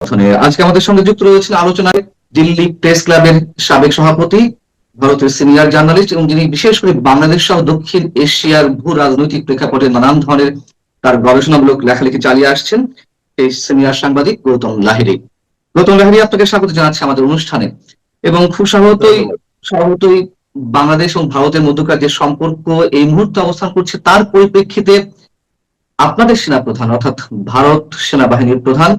আজকে আমাদের সঙ্গে যুক্ত রয়েছেন আলোচনায় দিল্লি প্রেস ক্লাবের সাবেক সভাপতি, ভারতের সিনিয়র জার্নালিস্ট এবং যিনি বিশেষ করে বাংলাদেশ সহ দক্ষিণ এশিয়ার ভূ রাজনৈতিক প্রেক্ষাপটে নানান ধরনের তার গবেষণামূলক লেখালেখি চালিয়ে আসছেন, এই সিনিয়র সাংবাদিক গৌতম লাহিড়ী। গৌতম লাহিড়ী, আপনাকে স্বাগত জানাচ্ছি আমাদের অনুষ্ঠানে। এবং খুব স্বভাবতই বাংলাদেশ এবং ভারতের মধ্যকার যে সম্পর্ক এই মুহূর্তে অবস্থান করছে তার পরিপ্রেক্ষিতে আপনাদের সেনাপ্রধান অর্থাৎ ভারত সেনাবাহিনীর প্রধান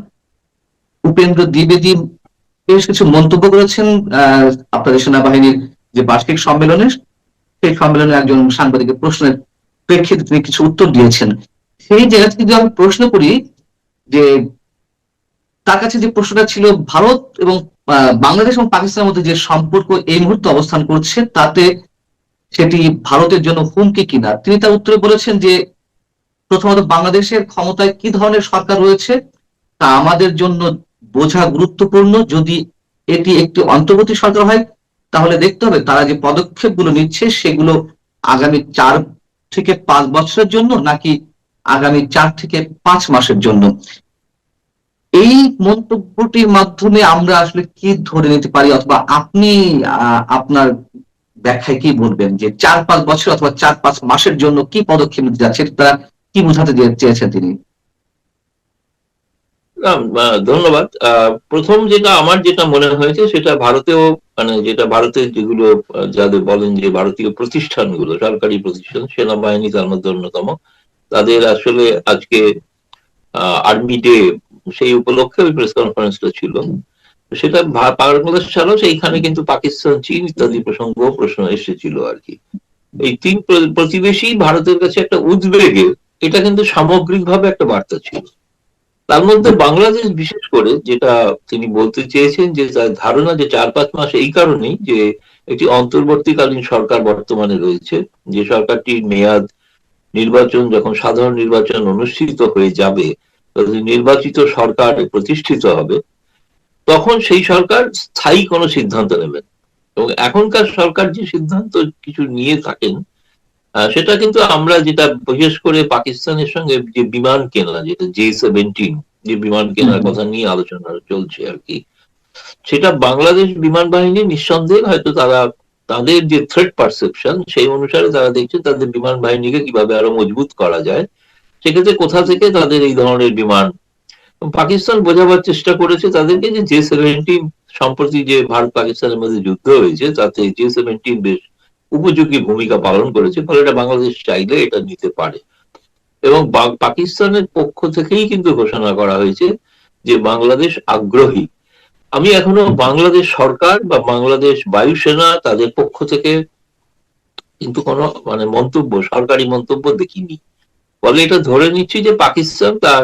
উপেন্দ্র দ্বিবেদী বেশ কিছু মন্তব্য করেছেন আপনাদের সেনাবাহিনীর যে বার্ষিক সম্মেলনে। সেই সম্মেলনে একজন সাংবাদিকের প্রশ্নের প্রেক্ষিতে তিনি কিছু উত্তর দিয়েছেন। সেই জায়গা থেকে যদি আমি প্রশ্ন করি যে তার কাছে যে প্রশ্নটা ছিল, ভারত এবং বাংলাদেশ এবং পাকিস্তানের মধ্যে যে সম্পর্ক এই মুহূর্তে অবস্থান করছে তাতে সেটি ভারতের জন্য হুমকি কিনা, তিনি তার উত্তরে বলেছেন যে প্রথমত বাংলাদেশের ক্ষমতায় কি ধরনের সরকার রয়েছে তা আমাদের জন্য বোঝা গুরুত্বপূর্ণ। যদি এটি একটি অন্তর্বর্তী সরকার হয় তাহলে দেখতে হবে তারা যে পদক্ষেপগুলো নিচ্ছে সেগুলো আগামী 4 থেকে 5 বছরের জন্য নাকি আগামী 4 থেকে 5 মাসের জন্য। এই মন্তব্যটির মাধ্যমে আমরা আসলে কি ধরে নিতে পারি, অথবা আপনি আপনার ব্যাখ্যায় কি বলবেন যে 4-5 বছর অথবা 4-5 মাসের জন্য কি পদক্ষেপ নিতে যাচ্ছে, তারা কি বোঝাতে চেয়েছেন তিনি? ধন্যবাদ। প্রথম আমার যেটা মনে হয়েছে সেটা ভারতেও, যেটা ভারতের যেগুলো যাদের বলেন যে ভারতীয় প্রতিষ্ঠানগুলো, সরকারি প্রতিষ্ঠান, সেনাবাহিনী তার মধ্যে অন্যতম, তাদের আসলে আজকে আর্মি ডে, সেই উপলক্ষে ওই প্রেস কনফারেন্সটা ছিল। সেটা বাংলাদেশ ছাড়াও সেইখানে কিন্তু পাকিস্তান, চীন ইত্যাদি প্রশ্ন এসেছিল আর কি। এই 3 প্রতিবেশী ভারতের কাছে একটা উদ্বেগের, এটা কিন্তু সামগ্রিকভাবে একটা বার্তা ছিল। তার মধ্যে বাংলাদেশ বিশেষ করে যেটা তিনি বলতে চেয়েছেন যে তার ধারণা যে 4-5 মাস এই কারণেই যে একটি অন্তর্বর্তীকালীন সরকার বর্তমানে রয়েছে, যে সরকারটির মেয়াদ নির্বাচন, যখন সাধারণ নির্বাচন অনুষ্ঠিত হয়ে যাবে, নির্বাচিত সরকার প্রতিষ্ঠিত হবে, তখন সেই সরকার স্থায়ী কোনো সিদ্ধান্ত নেবেন। এবং এখনকার সরকার যে সিদ্ধান্ত কিছু নিয়ে থাকেন, সেটা কিন্তু আমরা যেটা বিশেষ করে পাকিস্তানের সঙ্গে যে বিমান কেনা, যেটা J-17 যে বিমান কেনার কথা নিয়ে আলোচনা চলছে আর কি, সেটা বাংলাদেশ বিমান বাহিনী নিঃসন্দেহে হয়তো তারা তাদের যে থ্রেট পারসেপশন সেই অনুসারে তারা দেখছে তাদের বিমান বাহিনীকে কিভাবে আরো মজবুত করা যায়। সেক্ষেত্রে কোথা থেকে তাদের এই ধরনের বিমান, পাকিস্তান বোঝাবার চেষ্টা করেছে তাদেরকে যে J-17 সম্প্রতি যে ভারত পাকিস্তানের মধ্যে যুদ্ধ হয়েছে তাতে J-17 বেশ উপযোগী ভূমিকা পালন করেছে, ফলে এটা বাংলাদেশ চাইলে এটা নিতে পারে। এবং পাকিস্তানের পক্ষ থেকেই কিন্তু ঘোষণা করা হয়েছে যে বাংলাদেশ আগ্রহী। আমি এখনো বাংলাদেশ সরকার বা বাংলাদেশ বায়ুসেনা তাদের পক্ষ থেকে কিন্তু কোনো মন্তব্য, সরকারি মন্তব্য দেখিনি। ফলে এটা ধরে নিচ্ছি যে পাকিস্তান তার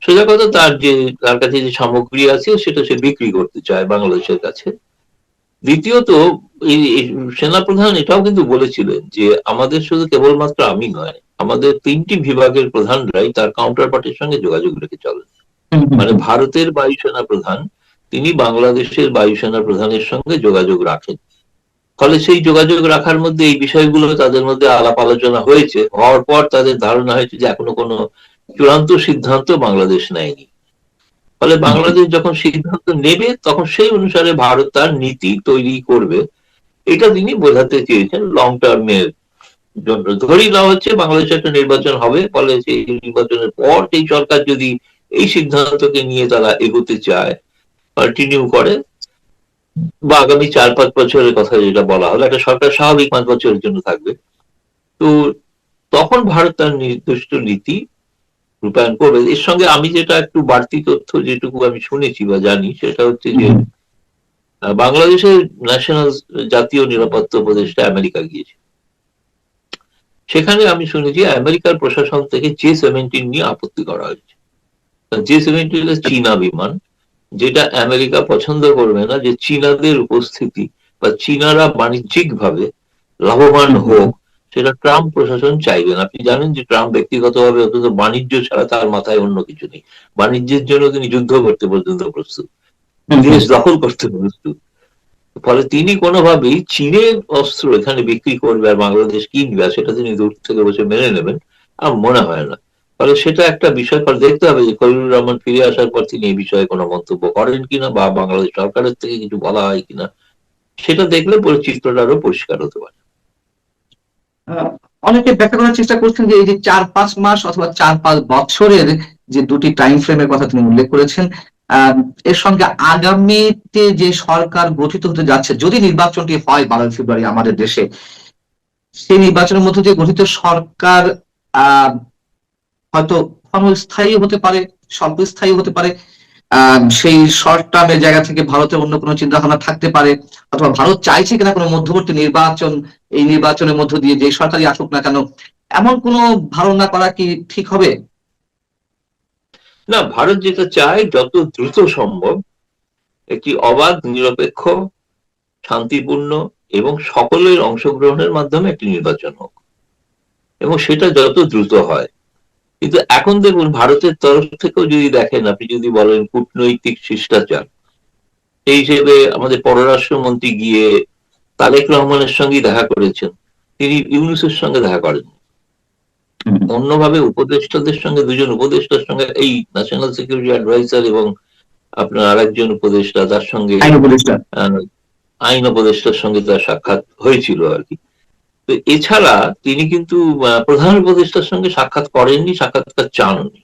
সোজা কথা তার কাছে যে সামগ্রী আছে সেটা সে বিক্রি করতে চায় বাংলাদেশের কাছে। দ্বিতীয়ত, এই সেনাপ্রধান এটাও কিন্তু বলেছিলেন যে আমাদের শুধু কেবলমাত্র আমি নয়, আমাদের 3টি বিভাগের প্রধানরাই তার কাউন্টার পার্টির সঙ্গে যোগাযোগ রেখে চলেন। ভারতের বায়ুসেনা প্রধান তিনি বাংলাদেশের বায়ুসেনা প্রধানের সঙ্গে যোগাযোগ রাখেন। ফলে সেই যোগাযোগ রাখার মধ্যে এই বিষয়গুলো তাদের মধ্যে আলাপ আলোচনা হয়েছে, হওয়ার পর তাদের ধারণা হয়েছে যে এখনো কোনো চূড়ান্ত সিদ্ধান্ত বাংলাদেশ নেয়নি। ফলে বাংলাদেশ যখন সিদ্ধান্ত নেবে তখন সেই অনুসারে ভারত তার নীতি তৈরি করবে, এটা তিনি বোঝাতে চেয়েছেন। লং টার্মের জন্য ধরেই নেওয়া হচ্ছে বাংলাদেশে একটা নির্বাচন হবে, ফলে সেই নির্বাচনের পর সেই সরকার যদি এই সিদ্ধান্তকে নিয়ে তারা এগোতে চায়, কন্টিনিউ করে, বা আগামী 4-5 বছরের কথা যেটা বলা হলো, একটা সরকার স্বাভাবিক 5 বছরের জন্য থাকবে, তো তখন ভারত তার নির্দিষ্ট নীতি রূপায়ণ করবে। এর সঙ্গে আমি যেটা একটু বাড়তি তথ্য যেটুকু আমি শুনেছি বা জানি সেটা হচ্ছে যে বাংলাদেশের ন্যাশনাল জাতীয় নিরাপত্তা উপদেষ্টা আমেরিকা গিয়েছে। সেখানে আমি শুনেছি আমেরিকার প্রশাসন থেকে J-17 নিয়ে আপত্তি করা হয়েছে। J-17 চীনা বিমান, যেটা আমেরিকা পছন্দ করবে না যে চীনাদের উপস্থিতি বা চীনারা বাণিজ্যিক ভাবে লাভবান হোক, সেটা ট্রাম্প প্রশাসন চাইবেন। আপনি জানেন যে ট্রাম্প ব্যক্তিগতভাবে অন্তত বাণিজ্য ছাড়া তার মাথায় অন্য কিছু নেই। বাণিজ্যের জন্য তিনি যুদ্ধ করতে পর্যন্ত প্রস্তুত, দেশ দখল করতে প্রস্তুত। ফলে তিনি কোনোভাবেই চীনের অস্ত্র এখানে বিক্রি করবে আর বাংলাদেশ কিনবে সেটা তিনি দূর থেকে বসে মেনে নেবেন আমার মনে হয় না। ফলে সেটা একটা বিষয়, পরে দেখতে হবে যে খলিলুর রহমান ফিরে আসার পর তিনি এই বিষয়ে কোনো মন্তব্য করেন কিনা বা বাংলাদেশ সরকারের থেকে কিছু বলা হয় কিনা, সেটা দেখলে পরে চিত্রটা আরো পরিষ্কার হতে পারে। আহ, অনেকে ব্যাখ্যা করার চেষ্টা করছেন যে এই যে 4-5 মাস অথবা 4-5 বছরের যে দুটি টাইম ফ্রেমের কথা তিনি উল্লেখ করেছেন, আহ, এর সঙ্গে আগামীতে যে সরকার গঠিত হতে যাচ্ছে, যদি নির্বাচনটি হয় 12ই ফেব্রুয়ারি আমাদের দেশে, সেই নির্বাচনের মধ্যে দিয়ে গঠিত সরকার আহ হয়তো ক্ষণস্থায়ী হতে পারে, স্বল্পস্থায়ী হতে পারে। সেই শর্ট টার্মের জায়গা থেকে ভারতের অন্য কোনো চিন্তা ভাবনা থাকতে পারে, অথবা ভারত চাইছে কিনা কোনো মধ্যবর্তী নির্বাচন, এই নির্বাচনের মধ্য দিয়ে যে সরকারই আসুক না কেন, এমন কোনো ধারণা করা কি ঠিক হবে? না, ভারত যেটা চায় যত দ্রুত সম্ভব একটি অবাধ, নিরপেক্ষ, শান্তিপূর্ণ এবং সকলের অংশগ্রহণের মাধ্যমে একটি নির্বাচন হোক, এবং সেটা যত দ্রুত হয়। কিন্তু এখন দেখুন, ভারতের তরফ থেকেও যদি দেখেন, আপনি যদি বলেন কূটনৈতিক শিষ্টাচার, এই হিসেবে আমাদের পররাষ্ট্রমন্ত্রী গিয়ে তারেক রহমানের সঙ্গে দেখা করেছেন, তিনি ইউনূসের সঙ্গে দেখা করেন। অন্যভাবে উপদেষ্টাদের সঙ্গে, দুজন উপদেষ্টার সঙ্গে, এই ন্যাশনাল সিকিউরিটি অ্যাডভাইজার এবং আপনার আরেকজন উপদেষ্টা, তার সঙ্গে আইন উপদেষ্টা। আইন উপদেষ্টার সঙ্গে তার সাক্ষাৎ হয়েছিল আর কি। তো এছাড়া তিনি কিন্তু প্রধান উপদেষ্টার সঙ্গে সাক্ষাৎ করেননি, সাক্ষাৎকার চাননি।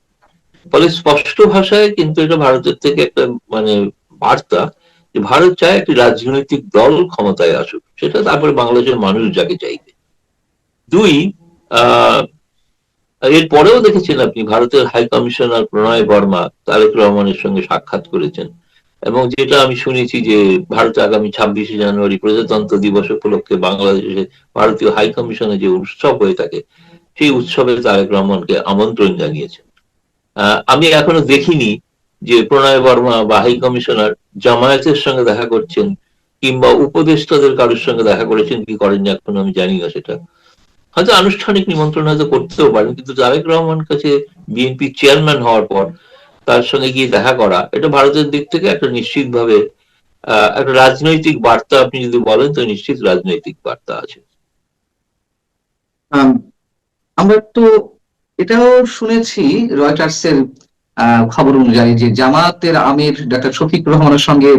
ফলে স্পষ্ট ভাষায় কিন্তু এটা ভারতের থেকে একটা মানে বার্তা যে ভারত চায় একটি রাজনৈতিক দল ক্ষমতায় আসুক, সেটা তারপরে বাংলাদেশের মানুষ যাকে চাইবে। দুই, আহ এরপরেও দেখেছেন আপনি ভারতের হাই কমিশনার প্রণয় বর্মা তারেক রহমানের সঙ্গে সাক্ষাৎ করেছেন, এবং যেটা আমি শুনেছি যে ভারতে আগামী 26শে জানুয়ারি প্রজাতন্ত্র দিবস উপলক্ষে বাংলাদেশে ভারতীয় হাই কমিশনে যে উৎসব হয়ে থাকে, সেই উৎসবে তারেক রহমানকে আমন্ত্রণ জানিয়েছেন। আমি এখনো দেখিনি যে প্রণয় বর্মা বা হাই কমিশনার জামায়াতের সঙ্গে দেখা করছেন, কিংবা উপদেষ্টাদের কারোর সঙ্গে দেখা করেছেন কি করেননি এখনো আমি জানি না। সেটা হয়তো আনুষ্ঠানিক নিমন্ত্রণ হয়তো করতেও পারেন, কিন্তু তারেক রহমান কাছে বিএনপি চেয়ারম্যান হওয়ার পর তার সঙ্গে গিয়ে দেখা করা, এটা ভারতের দিক থেকে একটা নিশ্চিতভাবে একটা রাজনৈতিক বার্তা, আপনি যদি বলেন তো নিশ্চিত রাজনৈতিক বার্তা আছে। আমরা তো এটাও শুনেছি রয়টার্সের খবর অনুযায়ী যে জামায়াতের আমির ডাক্তার শফিক রহমানের সঙ্গে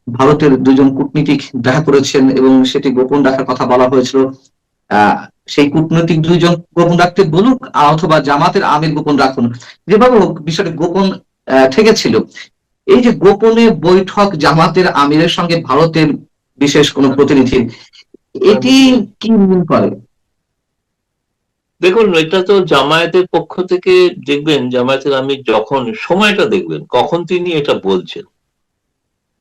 ভারতের দুজন কূটনীতিক দেখা করেছেন এবং সেটি গোপন রাখার কথা বলা হয়েছিল। আহ সেই কূটনৈতিক দুইজন গোপন রাখতে বলুক অথবা জামাতের আমির গোপন রাখুন, যেভাবে হোক বিষয়টা গোপন থেকেছিল। এই যে গোপনে বৈঠক জামাতের আমিরের সঙ্গে ভারতের বিশেষ কোন প্রতিনিধির, এটি কি মনে করে? দেখুন, এটা তো জামায়াতের পক্ষ থেকে দেখবেন, জামায়াতের আমির যখন সময়টা দেখবেন কখন তিনি এটা বলছেন,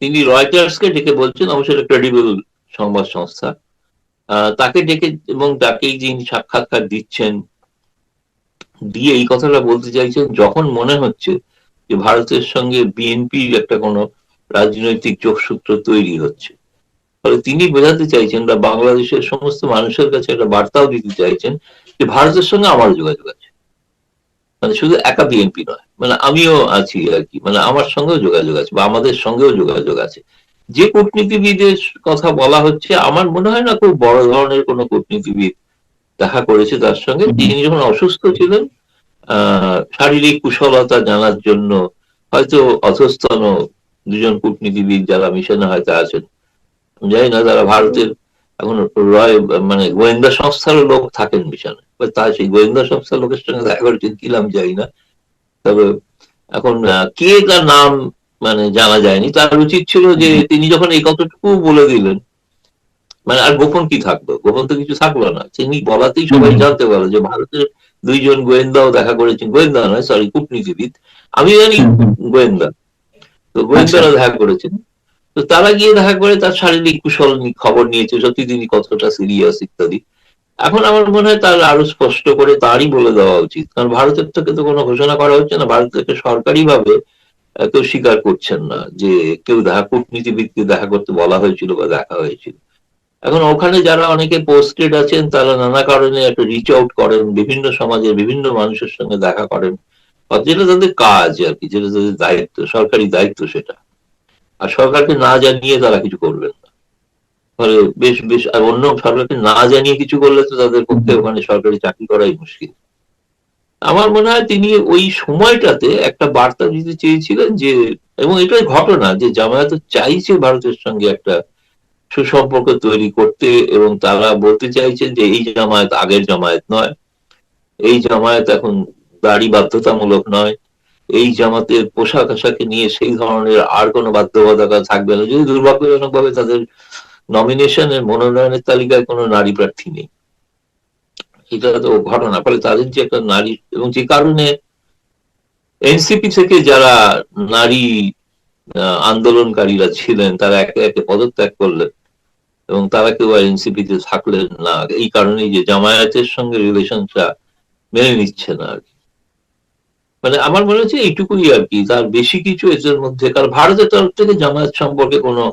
তিনি রয়টার্সকে ডেকে বলছেন, অবশ্যই ক্রেডিবল সংবাদ সংস্থা, তাকে ডেকে এবং তাকেই যিনি সাক্ষাৎকার দিচ্ছেন, দিয়ে এই কথাটা বলতে চাইছেন যখন মনে হচ্ছে যে ভারতের সঙ্গে বিএনপির একটা কোনো রাজনৈতিক যোগসূত্র তৈরি হচ্ছে। ফলে তিনি বোঝাতে চাইছেন বা বাংলাদেশের সমস্ত মানুষের কাছে একটা বার্তাও দিতে চাইছেন যে ভারতের সঙ্গে আমার যোগাযোগ আছে, মানে শুধু একা বিএনপি নয়, মানে আমিও আছি আর কি, মানে আমার সঙ্গেও যোগাযোগ আছে বা আমাদের সঙ্গেও যোগাযোগ আছে। যে কূটনীতিবিদের কথা বলা হচ্ছে, আমার মনে হয় না খুব বড় ধরনের কোনো কূটনীতিবিদ দেখা করেছে তার সঙ্গে। তিনি যখন অসুস্থ ছিলেন, শারীরিক কুশলতা জানার জন্য হয়তো অধস্তন দুজন কূটনীতিবিদ যারা মিশনে হয়তো আছেন, জানি না তারা ভারতের এখন রয় মানে গোয়েন্দা সংস্থারও লোক থাকেন মিশনে, তা সেই গোয়েন্দা সংস্থার লোকের সঙ্গে দেখা করেছেন কিলাম যাই না। তবে এখন কে তার নাম মানে জানা যায়নি। তার উচিত ছিল যে তিনি যখন এই কতটুকু বলে দিলেন, মানে আর গোপন কি থাকলো, গোপন তো কিছু থাকলো না, তিনি বলাতেই সবাই জানতে পারলো যে ভারতের দুইজন গোয়েন্দাও দেখা করেছেন, গোয়েন্দা নয় সরি কূটনীতিবিদ, আমি জানি গোয়েন্দা, তো গোয়েন্দারা দেখা করেছেন। তো তারা গিয়ে দেখা করে তার শারীরিক কুশল খবর নিয়েছে, সত্যি তিনি কতটা সিরিয়াস ইত্যাদি। এখন আমার মনে হয় তার আরো স্পষ্ট করে তারই বলে দেওয়া উচিত, কারণ ভারতের থেকে তো কোনো ঘোষণা করা হচ্ছে না, ভারত থেকে সরকারি ভাবে কেউ স্বীকার করছেন না যে কেউ কূটনীতিবিদকে দেখা করতে বলা হয়েছিল বা দেখা হয়েছিল। এখন ওখানে যারা অনেকে পোস্টেড আছেন তারা নানা কারণে একটা রিচ আউট করেন, বিভিন্ন সমাজের বিভিন্ন মানুষের সঙ্গে দেখা করেন, যেটা তাদের কাজ আর কি, যেটা তাদের দায়িত্ব, সরকারি দায়িত্ব সেটা। আর সরকারকে না জানিয়ে তারা কিছু করবেন না। ফলে বেশ বেশ আর অন্য সরকারকে না জানিয়ে কিছু করলে তো তাদের পক্ষে ওখানে সরকারি চাকরি করাই মুশকিল। আমার মনে হয় তিনি ওই সময়টাতে একটা বার্তা দিতে চেয়েছিলেন যে, এবং এটাই ঘটনা যে জামায়াত চাইছে ভারতের সঙ্গে একটা সুসম্পর্ক তৈরি করতে, এবং তারা বলতে চাইছেন যে এই জামায়াত আগের জামায়াত নয়, এই জামায়াত এখন দাড়ি বাধ্যতামূলক নয়, এই জামাতের পোশাক আশাকে নিয়ে সেই ধরনের আর কোনো বাধ্যবাধকতা থাকবে না, যদি দুর্ভাগ্যজনক ভাবে তাদের নমিনেশনের মনোনয়নের তালিকায় কোনো নারী প্রার্থী নেই। এটা তো ঘটনা। ফলে তাদের যে একটা নারী, এবং যে কারণে এনসিপি থেকে যারা নারী আন্দোলনকারীরা ছিলেন তারা একে একে পদত্যাগ করলেন, এবং তারা কেউ আর এনসিপি তে থাকলেন না, এই কারণেই যে জামায়াতের সঙ্গে রিলেশনটা মেনে নিচ্ছে না আর কি। মানে আমার মনে হচ্ছে এইটুকুই আর কি, তার বেশি কিছু এদের মধ্যে, কারণ ভারতের তরফ থেকে জামায়াত সম্পর্কে কোনো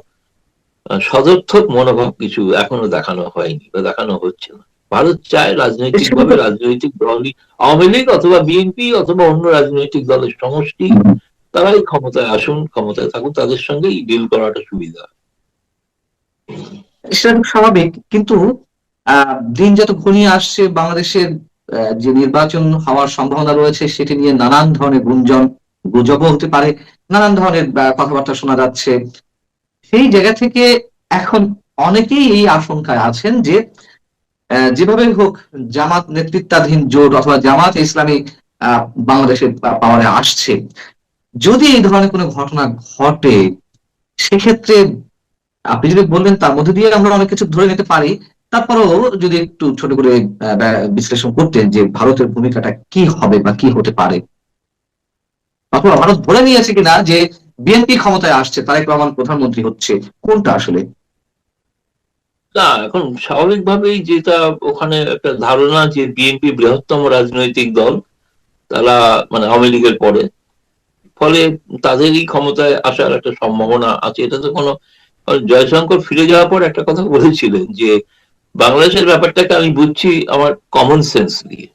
সদর্থক মনোভাব কিছু এখনো দেখানো হয়নি বা দেখানো হচ্ছে না। ভারত চায় রাজনৈতিক ভাবে রাজনৈতিক দলই, আওয়ামী লীগ অথবা বিএনপি অথবা অন্য রাজনৈতিক দলের সমষ্টি, তারাই ক্ষমতায় আসুন, ক্ষমতায় থাকুন, তাদের সঙ্গেই ডিল করাটা সুবিধা। সেটা খুব স্বাভাবিক, কিন্তু দিন যত ঘনিয়ে আসছে বাংলাদেশের যে নির্বাচন হওয়ার সম্ভাবনা রয়েছে সেটি নিয়ে নানান ধরনের গুঞ্জন, গুজবও হতে পারে, নানান ধরনের কথাবার্তা শোনা যাচ্ছে। সেই জায়গা থেকে এখন অনেকেই এই আশঙ্কায় আছেন যে যেভাবে হোক জামাত নেতৃত্বাধীন জোট অথবা জামাত ইসলামী বাংলাদেশের পাওয়ারে আসছে, যদি এই ধরনের কোনো ঘটনা ঘটে সেক্ষেত্রে আপনি যদি বললেন তার মধ্যে দিয়ে আমরা অনেক কিছু ধরে নিতে পারি, তারপরেও যদি একটু ছোট করে বিশ্লেষণ করতেন যে ভারতের ভূমিকাটা কি হবে বা কি হতে পারে, অথবা ভারত ধরে নিয়েছে কিনা যে বিএনপি ক্ষমতায় আসছে, তারেক রহমান প্রধানমন্ত্রী হচ্ছে, কোনটা আসলে? না, এখন স্বাভাবিকভাবেই যেটা ওখানে একটা ধারণা যে বিএনপি বৃহত্তম রাজনৈতিক দল, তারা মানে আওয়ামী লীগের পরে, ফলে তাদেরই ক্ষমতায় আসার একটা সম্ভাবনা আছে। এটা তো কোনো, জয়শঙ্কর ফিরে যাওয়ার পর একটা কথা বলেছিলেন যে বাংলাদেশের ব্যাপারটাকে আমি বুঝছি আমার কমন সেন্স দিয়ে,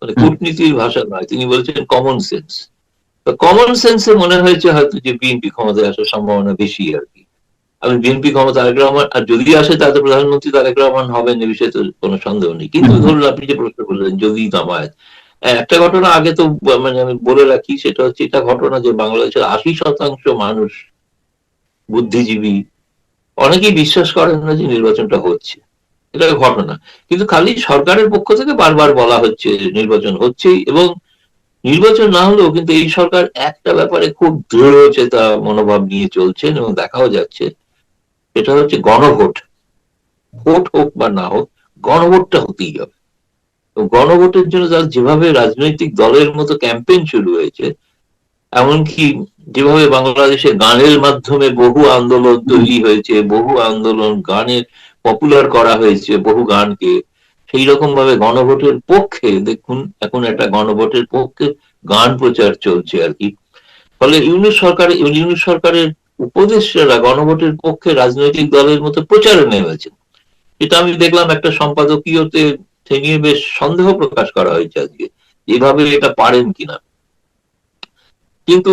মানে কূটনীতির ভাষা নয়, তিনি বলছেন কমন সেন্স। তো কমন সেন্সে মনে হয়েছে হয়তো যে বিএনপি ক্ষমতায় আসার সম্ভাবনা বেশি আর কি। আমি বিএনপি ক্ষমতা তারেক রহমান, আর যদি আসে তাহলে প্রধানমন্ত্রী তারেক রহমান হবেন, এ বিষয়ে তো কোনো সন্দেহ নেই। কিন্তু ধরুন আপনি যে প্রশ্ন করলেন যদি জামায়াত, একটা ঘটনা আগে তো মানে আমি বলে রাখি, সেটা হচ্ছে এটা ঘটনা যে বাংলাদেশের 80% মানুষ বুদ্ধিজীবী, অনেকেই বিশ্বাস করেন না যে নির্বাচনটা হচ্ছে, এটা ঘটনা। কিন্তু খালি সরকারের পক্ষ থেকে বারবার বলা হচ্ছে নির্বাচন হচ্ছেই, এবং নির্বাচন না হলেও কিন্তু এই সরকার একটা ব্যাপারে খুব দৃঢ় চেতা মনোভাব নিয়ে চলছেন, এবং দেখাও যাচ্ছে, এটা হচ্ছে গণভোট। ভোট হোক বা না হোক, গণভোটটা হতেই হবে। গণভোটের জন্য তার যেভাবে রাজনৈতিক দলের মতো ক্যাম্পেইন শুরু হয়েছে, এমনকি যেভাবে বাংলাদেশে গানের মাধ্যমে বহু আন্দোলন তৈরি হয়েছে, বহু আন্দোলন গানের পপুলার করা হয়েছে, বহু গানকে, সেই রকম ভাবে গণভোটের পক্ষে দেখুন এখন একটা গণভোটের পক্ষে গান প্রচার চলছে আর কি। ফলে ইউনূস সরকারের উপদেষ্টারা গণভোটের পক্ষে রাজনৈতিক দলের মতো প্রচারে নেমেছেন। এটা আমি দেখলাম একটা সম্পাদকীয়তে, সে নিয়ে বেশ সন্দেহ প্রকাশ করা হয়েছে আজকে, এভাবে এটা পারেন কিনা। কিন্তু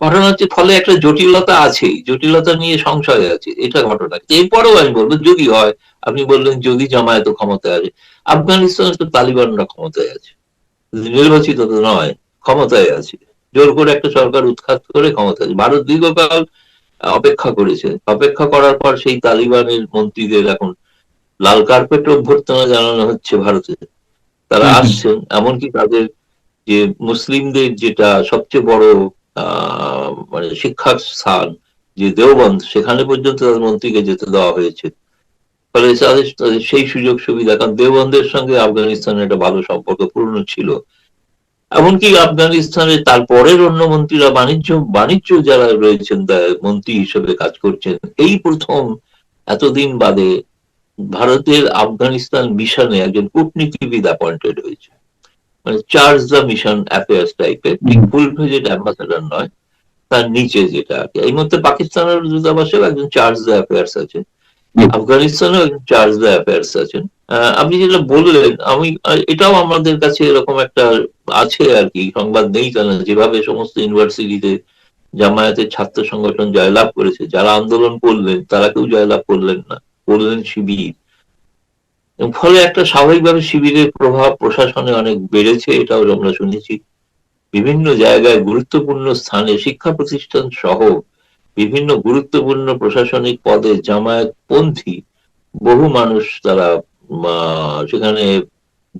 ঘটনা হচ্ছে, ফলে একটা জটিলতা আছেই, জটিলতা নিয়ে সংশয় আছে, এটা ঘটনা। এরপরেও আমি বলবো যদি হয়, আপনি বললেন যদি জামায়াত ক্ষমতায় আসে, আফগানিস্তানে তো তালিবানরা ক্ষমতায় আছে, নির্বাচিত তো নয়, ক্ষমতায় আছে, জোর করে একটা সরকার উৎখাত করে ক্ষমতায় আছে। ভারত দীর্ঘকাল অপেক্ষা করেছে, অপেক্ষা করার পর সেই তালিবানের মন্ত্রীদের এখন লাল কার্পেট অভ্যর্থনা জানানো হচ্ছে ভারতে, তারা আসছেন। এমনকি তাদের যে মুসলিমদের যেটা সবচেয়ে বড় মানে শিক্ষার স্থান যে দেওবন্দ, সেখানে পর্যন্ত তাদের মন্ত্রীকে যেতে দেওয়া হয়েছে। ফলে তাদের সেই সুযোগ সুবিধা, কারণ দেওবন্দের সঙ্গে আফগানিস্তানের একটা ভালো সম্পর্ক পুরনো ছিল। এমনকি আফগানিস্তানের তারপরের অন্য মন্ত্রীরা, বাণিজ্য যারা রয়েছেন মন্ত্রী হিসেবে কাজ করছেন, এই প্রথম এতদিন বাদে ভারতের আফগানিস্তান মিশনে একজন কূটনীতিবিদ অ্যাপয়েন্টেড হয়েছে, মানে চার্জ দ্য মিশন অ্যাফেয়ার্স টাইপের, ঠিক ফুল ফ্লেজেড অ্যাম্বাসেডর নয়, তার নিচে যেটা আর কি। এই মধ্যে পাকিস্তানের দূতাবাসেও একজন চার্জ দ্য অ্যাফেয়ার্স আছে, আফগানিস্তানেও একজন চার্জ দ্য অ্যাফেয়ার্স আছেন। আপনি যেটা বললেন, আমি এটাও আমাদের কাছে এরকম একটা আছে আর কি, সংবাদ নেই তা না, যেভাবে সমস্ত ইউনিভার্সিটিতে জামায়াতের ছাত্র সংগঠন জয়লাভ করেছে, যারা আন্দোলন করলেন তারা কেউ জয়লাভ করলেন না, করলেন শিবির। এবং ফলে একটা স্বাভাবিকভাবে শিবিরের প্রভাব প্রশাসনে অনেক বেড়েছে, এটাও আমরা শুনেছি। বিভিন্ন জায়গায় গুরুত্বপূর্ণ স্থানে শিক্ষা প্রতিষ্ঠান সহ বিভিন্ন গুরুত্বপূর্ণ প্রশাসনিক পদে জামায়াতপন্থী বহু মানুষ তারা সেখানে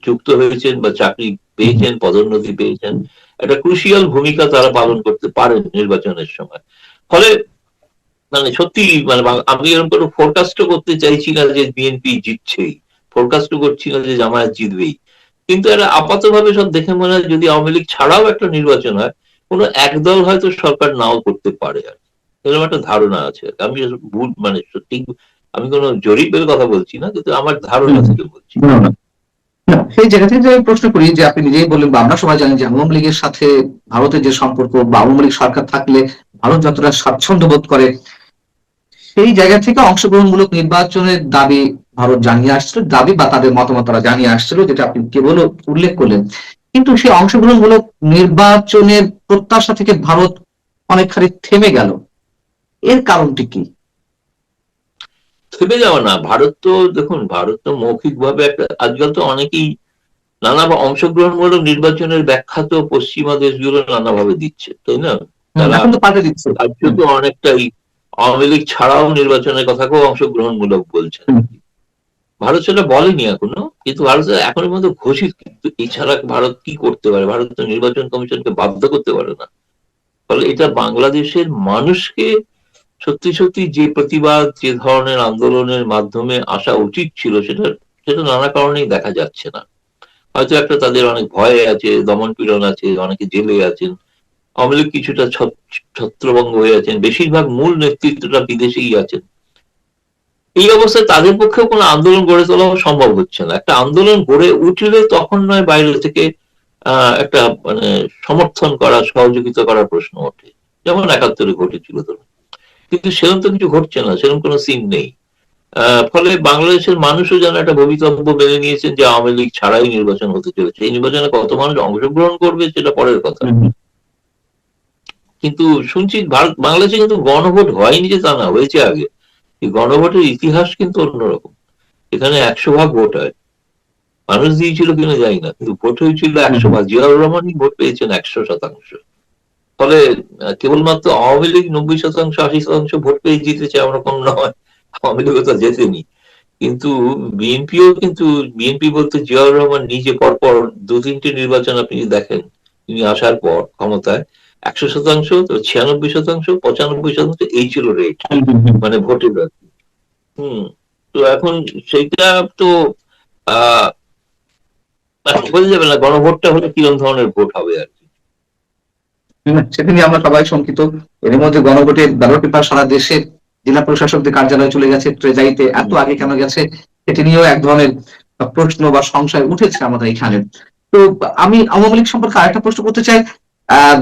যুক্ত হয়েছেন বা চাকরি পেয়েছেন, পদোন্নতি পেয়েছেন। একটা ক্রুশিয়াল ভূমিকা তারা পালন করতে পারেন নির্বাচনের সময়। ফলে মানে সত্যি মানে আমি এরকম কোনো ফোরকাস্টও করতে চাইছি না যে বিএনপি জিতছেই, ফোরকাস্টও করছি না যে জামায়াত জিতবেই, কিন্তু এটা আপাতভাবে সব দেখে মনে হয় যদি আওয়ামী লীগ ছাড়াও একটা নির্বাচন হয়, কোনো একদল হয়তো সরকার নাও করতে পারে আর এরকম একটা ধারণা আছে। আমি ভুল মানে ঠিক আমি কোনো জরিপের কথা বলছি না, কিন্তু আমার ধারণা থেকে বলছি। সেই জায়গা থেকে আমি প্রশ্ন করি যে আপনি নিজেই বললেন বা আমরা সবাই জানি যে আওয়ামী লীগের সাথে ভারতের যে সম্পর্ক বা আওয়ামী লীগ সরকার থাকলে ভারত যতটা স্বাচ্ছন্দ্য বোধ করে, সেই জায়গা থেকে অংশগ্রহণমূলক নির্বাচনের দাবি ভারত জানিয়ে আসছিল, দাবি বা তাদের মতামত তারা জানিয়ে আসছিল, যেটা আপনি কেবল উল্লেখ করলেন। কিন্তু সেই অংশগ্রহণমূলক নির্বাচনের প্রত্যাশা থেকে ভারত অনেকখানি থেমে গেল, এর কারণটি কি? থেমে যাওয়া না, ভারত তো দেখুন, ভারত তো মৌখিকভাবে একটা, আজকাল তো অনেকেই নানা অংশগ্রহণমূলক নির্বাচনের ব্যাখ্যা তো পশ্চিমা দেশগুলো নানাভাবে দিচ্ছে, তাই না? তারা এখন তো পাল্টে দিচ্ছে। আজকে তো অনেকটাই আওয়ামী লীগ ছাড়াও নির্বাচনের কথাকেও অংশগ্রহণমূলক বলছেন। ভারত সেটা বলেনি এখনো, কিন্তু ভারত এখনের মধ্যে ঘোষিত, কিন্তু এছাড়া ভারত কি করতে পারে? ভারত তো নির্বাচন কমিশনকে বাধ্য করতে পারে না। ফলে এটা বাংলাদেশের মানুষকে সত্যি সত্যি যে প্রতিবাদ, যে ধরনের আন্দোলনের মাধ্যমে আসা উচিত ছিল, সেটা সেটা নানা কারণেই দেখা যাচ্ছে না। হয়তো একটা তাদের অনেক ভয় আছে, দমন পীড়ন আছে, অনেকে জেলে আছেন, আওয়ামী লীগ কিছুটা ছত্রভঙ্গ হয়ে আছেন, বেশিরভাগ মূল নেতৃত্বটা বিদেশেই আছেন। এই অবস্থায় তাদের পক্ষেও কোনো আন্দোলন গড়ে তোলা সম্ভব হচ্ছে না। একটা আন্দোলন গড়ে উঠলে তখন নয় বাইরে থেকে একটা মানে সমর্থন করা, সহযোগিতা করার প্রশ্ন ওঠে, যেমন ৭১-এ ঘটেছিল ধরুন। কিন্তু সেরকম তো কিছু ঘটছে না, সেরকম কোনো সিন নেই। ফলে বাংলাদেশের মানুষও যেন একটা ভবিতব্য মেনে নিয়েছেন যে আওয়ামী লীগ ছাড়াই নির্বাচন হতে চলেছে। এই নির্বাচনে কত মানুষ অংশগ্রহণ করবে সেটা পরের কথা। কিন্তু শুনছি বাংলাদেশে কিন্তু গণভোট হয়নি যে তা না, হয়েছে আগে। এই গণভোটের ইতিহাস কিন্তু অন্যরকম। এখানে ১০০ ভাগ ভোট হয়। মানুষ দিয়েছিল কিনা জানি না, কিন্তু ভোট হয়েছিল ১০০ ভাগ। জিয়াউর রহমানই ভোট পেয়েছেন ১০০%। ফলে কেবলমাত্র আওয়ামী লীগ ৯০%, ৮০% ভোট পেয়ে জিতেছে এরকম নয়, আওয়ামী লীগও তো জেতেনি। কিন্তু বিএনপিও কিন্তু, বিএনপি বলতে জিয়াউর রহমান নিজে পরপর ২-৩টে নির্বাচন আপনি দেখেন তিনি আসার পর ক্ষমতায় ১০০%, ৯৬%, ৯৫% এই ছিল রেট, মানে ভোটের। তো এখন সেইটা তো আহ বোঝা যাবে না গণভোটটা হলে কিরকম ধরনের ভোট হবে আর কি। সেটা নিয়ে আমরা সবাই শঙ্কিত। এর মধ্যে গণভোটের ব্যালট পেপার সারা দেশের জেলা প্রশাসকদের কার্যালয়ে চলে গেছে, ট্রেজারিতে এত আগে কেন গেছে, সেটি নিয়েও এক ধরনের প্রশ্ন বা সংশয় উঠেছে আমাদের এখানে। তো আমি আওয়ামী লীগ সম্পর্কে আরেকটা প্রশ্ন করতে চাই। আহ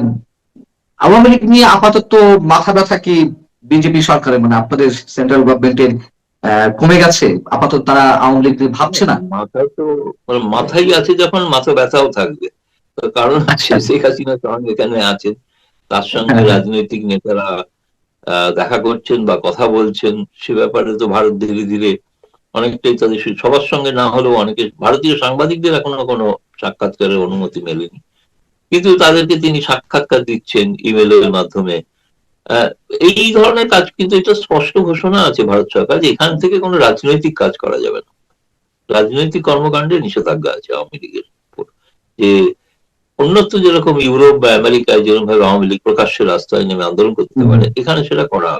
আওয়ামী লীগ নিয়ে আপাতত মাথা ব্যথা কি বিজেপি সরকারের, মানে আপনাদের সেন্ট্রাল গভর্নমেন্টের কমে গেছে? আপাতত তারা আওয়ামী লীগ ভাবছে না? মাথায় তো মাথায় আছে, যখন মাথা ব্যথাও থাকবে। কারণ হচ্ছে শেখ হাসিনা তখন এখানে আছেন, তার সঙ্গে রাজনৈতিক নেতারা দেখা করছেন বা কথা বলছেন, সে ব্যাপারে তো ভারত ধীরে ধীরে অনেকটাই তাদের সবার সঙ্গে না হলেও অনেকে, ভারতীয় সাংবাদিকদের এখনো কোনো সাক্ষাৎকারের অনুমতি মেলেনি, কিন্তু তাদেরকে তিনি সাক্ষাৎকার দিচ্ছেন ইমেলের মাধ্যমে। এই ধরনের কাজ, কিন্তু এটা স্পষ্ট ঘোষণা আছে ভারত সরকার যে এখান থেকে কোনো রাজনৈতিক কাজ করা যাবে না, রাজনৈতিক কর্মকাণ্ডে নিষেধাজ্ঞা আছে আওয়ামী লীগের উপর। যে অন্যত্র যেরকম ইউরোপ বা আমেরিকায় যেরকম ভাবে আওয়ামী লীগ প্রকাশ্যে রাস্তায় নেমে আন্দোলন করতে পারে, এখানে সেটা করা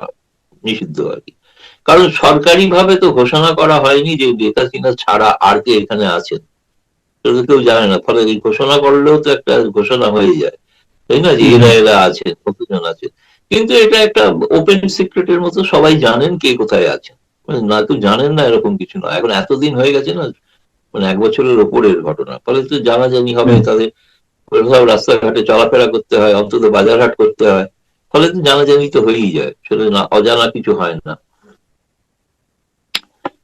নিষিদ্ধ আর কি। কারণ সরকারি ভাবে তো ঘোষণা করা হয়নি যে শেখ হাসিনা ছাড়া আর কে এখানে আছেন, সেটা কেউ জানে না। ফলে এই ঘোষণা করলেও তো একটা ঘোষণা হয়ে যায়, তাই না, যে এরা এরা আছে, কতজন আছে। কিন্তু এটা একটা ওপেন সিক্রেটের মতো, সবাই জানেন কে কোথায় আছে, মানে না কেউ জানেন না এরকম কিছু নয়। এখন এতদিন হয়ে গেছে না, মানে ১ বছরের ওপরের ঘটনা, ফলে তো জানাজানি হবে। তাদের কোথাও রাস্তাঘাটে চলাফেরা করতে হয়, অন্তত বাজারহাট করতে হয়, ফলে তো জানাজানি তো হয়েই যায়, সেটা না অজানা কিছু হয় না।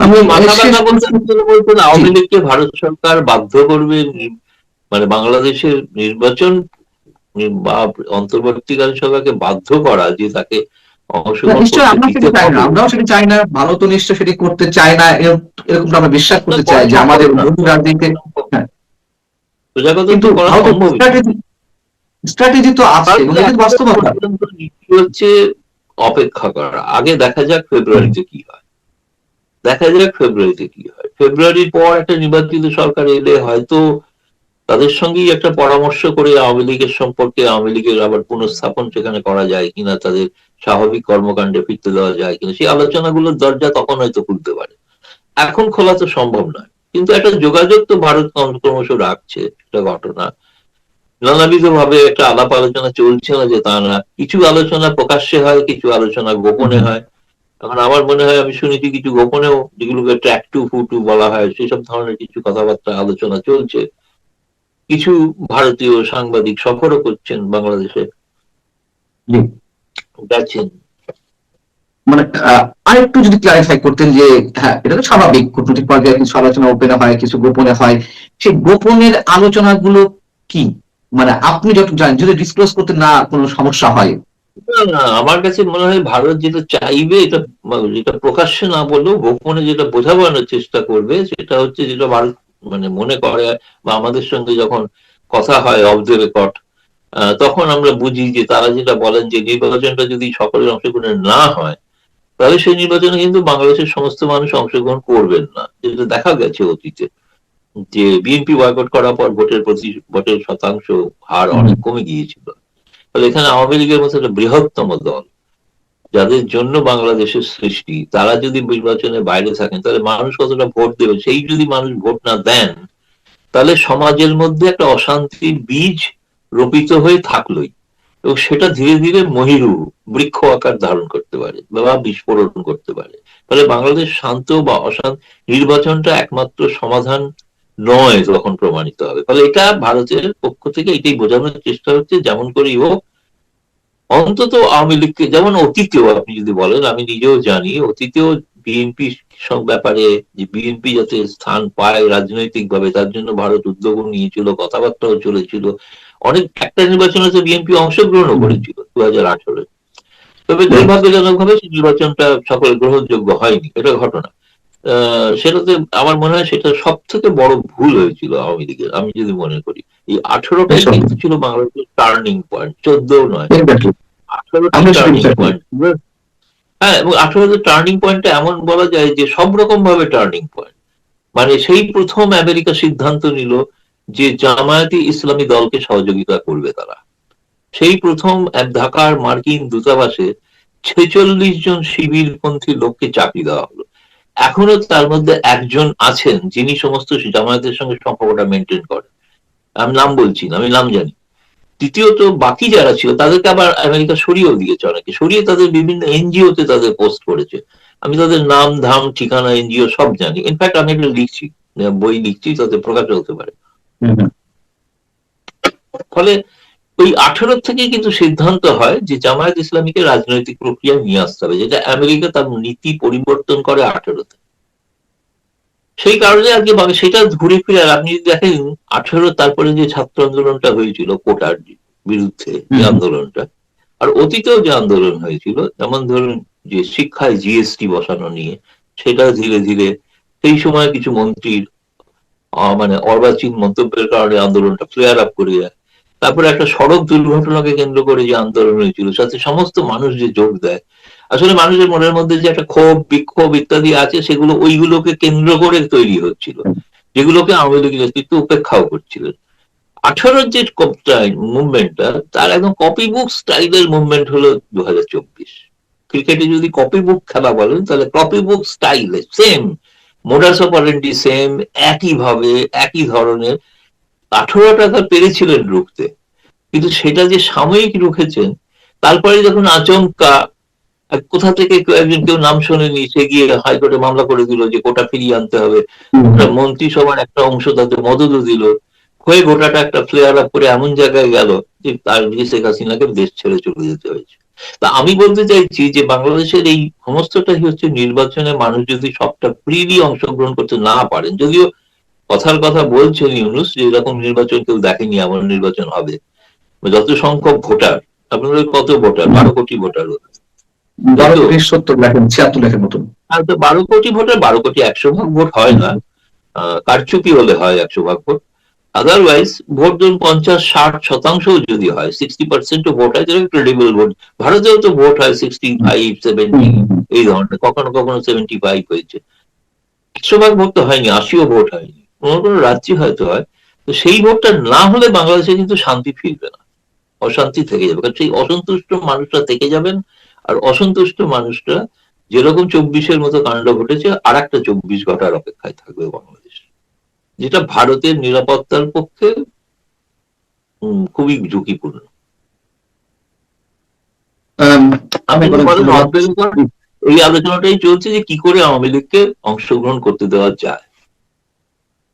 আমি মাথা ব্যথা বলতে আওয়ামী লীগকে ভারত সরকার বাধ্য করবে, মানে বাংলাদেশের নির্বাচন বা অন্তর্বর্তীকালীন সরকারকে বাধ্য করা যে তাকে অংশগ্রহণ নিশ্চয়ই করতে আমরা দিতে সেটা চাই না, হবে। আমরাও সেটা চাই না, ভারতও নিশ্চয় সেটি করতে চায় না, এরকমটা আমরা বিশ্বাস করতে চাই করা যে সম্ভব আমাদের না, বন্ধু রাজনীতিতে। সম্ভব না। হ্যাঁ, সোজা কথা কিন্তু হচ্ছে করা ভারতের সম্ভবই না। স্ট্র্যাটেজি তো আছে এবং তারপরে এটা তো এখন বাস্তবতা। পর্যন্ত নীতি হচ্ছে অপেক্ষা করা, আগে দেখা যাক ফেব্রুয়ারিতে কি হয়, দেখা যাক ফেব্রুয়ারিতে কি হয়। ফেব্রুয়ারির পর একটা নির্বাচিত সরকার এলে হয়তো তাদের সঙ্গেই একটা পরামর্শ করে আওয়ামী লীগের সম্পর্কে, আওয়ামী লীগের আবার পুনঃস্থাপন সেখানে করা যায় কিনা, তাদের স্বাভাবিক কর্মকাণ্ডে ফিরতে দেওয়া যায় কিনা, সেই আলোচনাগুলোর দরজা তখন হয়তো খুলতে পারে। এখন খোলা তো সম্ভব নয়, কিন্তু একটা যোগাযোগ তো ভারত ক্রমশ রাখছে, একটা ঘটনা। নানাবিধ ভাবে একটা আলাপ আলোচনা চলছে না যে তা না, কিছু আলোচনা প্রকাশ্যে হয়, কিছু আলোচনা গোপনে হয়। এখন আমার মনে হয়, আমি শুনেছি কিছু গোপনেও, যেগুলোকে ট্র্যাক টু ফুটু বলা হয়, সেসব ধরনের কিছু কথাবার্তা আলোচনা চলছে। কিছু ভারতীয় সাংবাদিক সফরও করছেন বাংলাদেশে, জি। গেছেন। মানে আরেকটু যদি ক্লারিফাই করতেন যে হ্যাঁ, এটা তো স্বাভাবিক, কূটনৈতিক পর্যায়ে কিছু আলোচনা ওপেনে হয়, কিছু গোপনে হয়, সেই গোপনের আলোচনাগুলো কি? মানে আপনি যত জানেন, যদি ডিসক্লোজ করতে না কোনো সমস্যা হয়। না, না, আমার কাছে মনে হয় ভারত যেটা চাইবে, এটা যেটা প্রকাশ্যে না বললেও গোপনে যেটা বোঝাবার চেষ্টা করবে, সেটা হচ্ছে যেটা ভারত মানে মনে করে, বা আমাদের সঙ্গে যখন কথা হয় অফ দ্য রেকর্ড, তখন আমরা বুঝি যে তারা যেটা বলেন যে নির্বাচনটা যদি সকলের অংশগ্রহণে না হয়, তাহলে সেই নির্বাচনে কিন্তু বাংলাদেশের সমস্ত মানুষ অংশগ্রহণ করবেন না, যেটা দেখা গেছে অতীতে, যে বিএনপি বয়কট করার পর ভোটের শতাংশ হার অনেক কমে গিয়েছিল। ফলে এখানে আওয়ামী লীগের মতো একটা বৃহত্তম দল, যাদের জন্য বাংলাদেশের সৃষ্টি, তারা যদি নির্বাচনের বাইরে থাকেন, তাহলে মানুষ কতটা ভোট দেবে, সেই যদি মানুষ ভোট না দেন, তাহলে সমাজের মধ্যে একটা অশান্তির বীজ রোপিত হয়ে থাকলোই, এবং সেটা ধীরে ধীরে মহিরু বৃক্ষ আকার ধারণ করতে পারে বা বিস্ফোরণ করতে পারে। ফলে বাংলাদেশ শান্ত বা অশান্ত, নির্বাচনটা একমাত্র সমাধান নয় তখন প্রমাণিত হবে। ফলে এটা ভারতের পক্ষ থেকে এটাই বোঝানোর চেষ্টা হচ্ছে, যেমন করেই হোক অন্তত আওয়ামী লীগকে, যেমন অতীতেও আপনি যদি বলেন, আমি নিজেও জানি অতীতেও বিএনপি ব্যাপারে, যে বিএনপি যাতে স্থান পায় রাজনৈতিক ভাবে, তার জন্য ভারত উদ্যোগ নিয়েছিল, কথাবার্তাও চলেছিল। অনেক একটা নির্বাচনে তো বিএনপি অংশগ্রহণও করেছিল 2018। তবে দুর্ভাগ্যজনক ভাবে সেই নির্বাচনটা সকলের গ্রহণযোগ্য হয়নি, এটা ঘটনা। সেটাতে আমার মনে হয় সেটা সব থেকে বড় ভুল হয়েছিল আওয়ামী লীগের, আমি যদি মনে করি। এই 18টাই কিন্তু ছিল বাংলাদেশের টার্নিং পয়েন্ট, 14 নয়, 18টা আমরা সেটা টার্নিং বিচার করি। পয়েন্ট। হ্যাঁ, এবং 18টা টার্নিং পয়েন্টটা এমন বলা যায় যে সব রকম ভাবে টার্নিং পয়েন্ট। মানে সেই প্রথম আমেরিকা সিদ্ধান্ত নিল যে জামায়াতে ইসলামী দলকে সহযোগিতা করবে তারা। সেই প্রথম ঢাকার মার্কিন দূতাবাসে 46 জন শিবিরপন্থী লোককে চাকরি দেওয়া হলো। এখনো তার মধ্যে একজন আছেন যিনি সমস্ত জামায়াতের সঙ্গে সম্পর্কটা মেনটেন করেন, আমি নাম বলছি না, আমি নাম জানি। দ্বিতীয়ত, বাকি যারা ছিল তাদেরকে আবার আমেরিকা সরিয়েও দিয়েছে, অনেকে সরিয়ে তাদের বিভিন্ন এনজিও তে তাদের পোস্ট করেছে। আমি তাদের নাম ধাম ঠিকানা এনজিও সব জানি, ইনফ্যাক্ট আমি একটা লিখছি, বই লিখছি, তাতে প্রকাশ হতে পারে। ফলে ওই 18 থেকে কিন্তু সিদ্ধান্ত হয় যে জামায়াত ইসলামীকে রাজনৈতিক প্রক্রিয়ায় নিয়ে আসতে হবে, যেটা আমেরিকা তার নীতি পরিবর্তন করে 18-তে। সেই কারণে আজকে সেটা ঘুরে ফিরে, আর আপনি যদি দেখেন 18 তারপরে যে ছাত্র আন্দোলনটা হয়েছিল কোটার বিরুদ্ধে, যে আন্দোলনটা, আর অতীতেও যে আন্দোলন হয়েছিল, যেমন ধরুন যে শিক্ষায় জিএসটি বসানো নিয়ে, সেটা ধীরে ধীরে সেই সময় কিছু মন্ত্রীর মানে অর্বাচীন মন্তব্যের কারণে আন্দোলনটা ফ্লেয়ার আপ করে যায়। তারপরে একটা সড়ক দুর্ঘটনাকে কেন্দ্র করে যে আন্দোলন হয়েছিল, সাথে সমস্ত মানুষ যে যোগ দেয়, আসলে মানুষের মনের মধ্যে যে একটা ক্ষোভ বিক্ষোভ ইত্যাদি আছে, সেগুলো ওইগুলোকে কেন্দ্র করে তৈরি হচ্ছিল, যেগুলোকে আওয়ামী লীগ নেতৃত্ব উপেক্ষাও করছিলেন। 18 যে মুভমেন্টটা, তার একদম কপি বুক স্টাইলের মুভমেন্ট হলো 2024। ক্রিকেটে যদি কপি বুক খেলা বলেন, তাহলে কপি বুক স্টাইলে সেম, মোডাস অপারেন্ডি সেম, একই ভাবে একই ধরনের 18 টাকা পেরেছিলেন রুখতে, কিন্তু সেটা যে সাময়িক রুখেছেন, তারপরে যখন আচমকা কোথা থেকে কেউ নাম শোনেনি, সে গিয়ে হাইকোর্টে মামলা করে দিল যে কোটা ফিরিয়ে আনতে হবে, মন্ত্রিসভার একটা অংশ তাদের মদতও দিল, হয়ে গোটাটা একটা ফ্লেয়ার আপ করে এমন জায়গায় গেল যে তার শেখ হাসিনাকে দেশ ছেড়ে চলে যেতে হয়েছে। তা আমি বলতে চাইছি যে বাংলাদেশের এই সমস্তটাই হচ্ছে নির্বাচনে মানুষ যদি সবটা ফ্রিলি অংশগ্রহণ করতে না পারেন, যদিও কথার কথা বলছেন ইউনূস যে এরকম নির্বাচন কেউ দেখেনি, এমন নির্বাচন হবে। যত সংখ্যক ভোটার, আপনাদের কত ভোটার, 12 কোটি ভোটার, 12 কোটি 70 লাখ 76 লাখের মতন। আর তো 12 কোটি ভোটার, 12 কোটি 100% ভোট হয় না, কারচুপি হলে হয় 100% ভোট। আদারওয়াইজ ভোট ধরুন 50-60% যদি হয়, 60% ভোট হয়, যেটা ক্রেডিবল ভোট। ভারতেও তো ভোট হয় 65-70 এই ধরনের, কখনো কখনো 75 হয়েছে। 100% ভোট তো হয়নি, 80ও ভোট হয়নি, কোনো কোনো রাজ্যে হয়তো হয়। তো সেই ভোটটা না হলে বাংলাদেশে কিন্তু শান্তি ফিরবে না, অশান্তি থেকে যাবে, কারণ সেই অসন্তুষ্ট মানুষরা থেকে যাবেন। আর অসন্তুষ্ট মানুষরা যেরকম 24-এর মতো কাণ্ড ঘটেছে, আর একটা 24 ঘটার অপেক্ষায় থাকবে বাংলাদেশ, যেটা ভারতের নিরাপত্তার পক্ষে খুবই ঝুঁকিপূর্ণ। আমি এই আলোচনাটাই চলছে যে কি করে আওয়ামী লীগকে অংশগ্রহণ করতে দেওয়া যায়,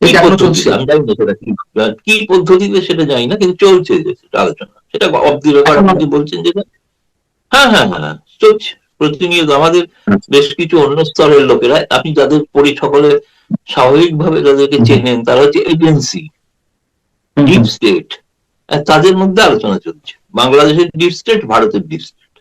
আমি জানি না সেটা কি পদ্ধতিতে, সেটা জানি না, কিন্তু চলছে যে আলোচনা, সেটা অফ দি রেকর্ড আপনি বলছেন যেটা। হ্যাঁ হ্যাঁ হ্যাঁ, চলছে প্রতিনিয়ত। আমাদের বেশ কিছু অন্য স্তরের লোকেরা, আপনি যাদের সকলে স্বাভাবিকভাবে যাদেরকে চেনেন, তারা হচ্ছে এজেন্সি, ডিপ স্টেট, তাদের মধ্যে আলোচনা চলছে। বাংলাদেশের ডিপ স্টেট, ভারতের ডিপ স্টেট।